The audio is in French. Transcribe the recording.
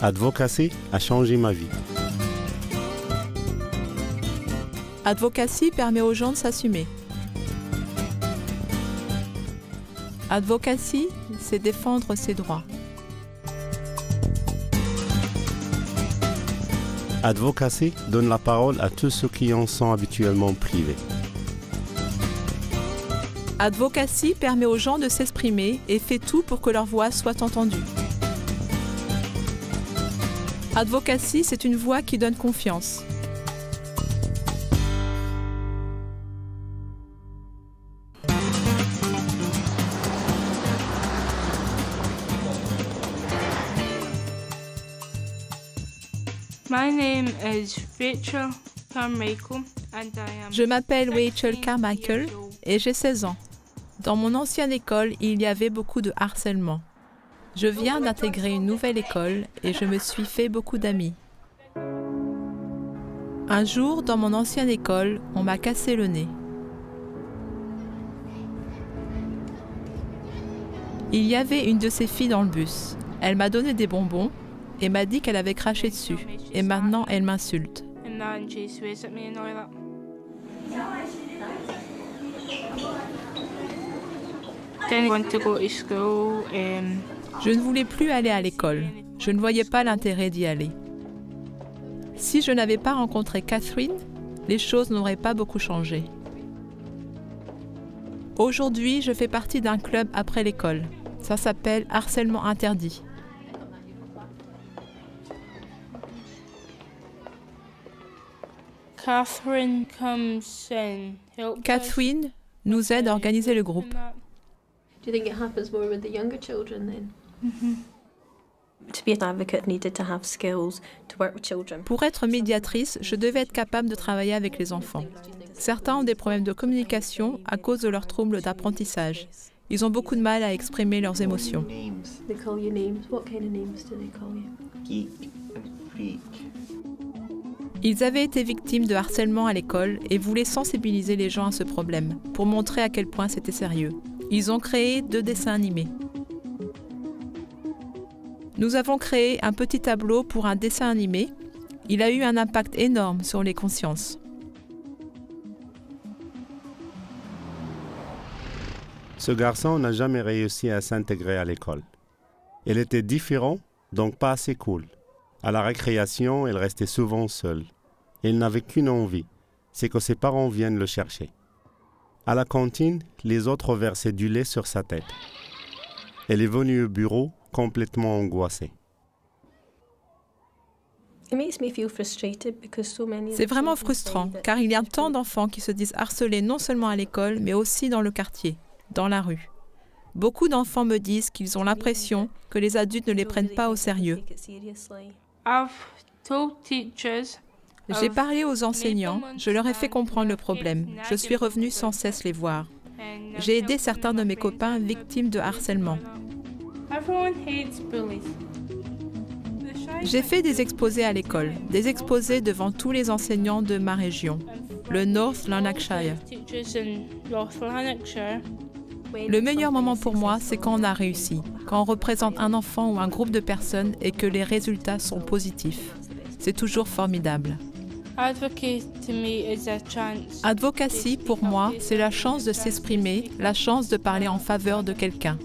Advocacy a changé ma vie. Advocacy permet aux gens de s'assumer. Advocacy, c'est défendre ses droits. Advocacy donne la parole à tous ceux qui en sont habituellement privés. Advocacy permet aux gens de s'exprimer et fait tout pour que leur voix soit entendue. Advocacy, c'est une voix qui donne confiance. My name is Rachel Carmichael and I am. Je m'appelle Rachel Carmichael et j'ai 16 ans. Dans mon ancienne école, il y avait beaucoup de harcèlement. Je viens d'intégrer une nouvelle école et je me suis fait beaucoup d'amis. Un jour, dans mon ancienne école, on m'a cassé le nez. Il y avait une de ces filles dans le bus. Elle m'a donné des bonbons et m'a dit qu'elle avait craché dessus. Et maintenant, elle m'insulte. Je ne voulais plus aller à l'école. Je ne voyais pas l'intérêt d'y aller. Si je n'avais pas rencontré Catherine, les choses n'auraient pas beaucoup changé. Aujourd'hui, je fais partie d'un club après l'école. Ça s'appelle Harcèlement interdit. Catherine nous aide à organiser le groupe. Do you think it happens more with the younger children then? To be an advocate, needed to have skills to work with children. Pour être médiatrice, je devais être capable de travailler avec les enfants. Certains ont des problèmes de communication à cause de leurs troubles d'apprentissage. Ils ont beaucoup de mal à exprimer leurs émotions. They call you names. What kind of names do they call you? Geek and freak. Ils avaient été victimes de harcèlement à l'école et voulaient sensibiliser les gens à ce problème, pour montrer à quel point c'était sérieux. Ils ont créé 2 dessins animés. Nous avons créé un petit tableau pour un dessin animé. Il a eu un impact énorme sur les consciences. Ce garçon n'a jamais réussi à s'intégrer à l'école. Il était différent, donc pas assez cool. À la récréation, il restait souvent seul. Il n'avait qu'une envie, c'est que ses parents viennent le chercher. À la cantine, les autres versaient du lait sur sa tête. Elle est venue au bureau complètement angoissée. C'est vraiment frustrant, car il y a tant d'enfants qui se disent harcelés non seulement à l'école, mais aussi dans le quartier, dans la rue. Beaucoup d'enfants me disent qu'ils ont l'impression que les adultes ne les prennent pas au sérieux. J'ai parlé aux enseignants, je leur ai fait comprendre le problème. Je suis revenue sans cesse les voir. J'ai aidé certains de mes copains victimes de harcèlement. J'ai fait des exposés à l'école, des exposés devant tous les enseignants de ma région, le North Lanarkshire. Le meilleur moment pour moi, c'est quand on a réussi, quand on représente un enfant ou un groupe de personnes et que les résultats sont positifs. C'est toujours formidable. Advocacy, pour moi, c'est la chance de s'exprimer, la chance de parler en faveur de quelqu'un.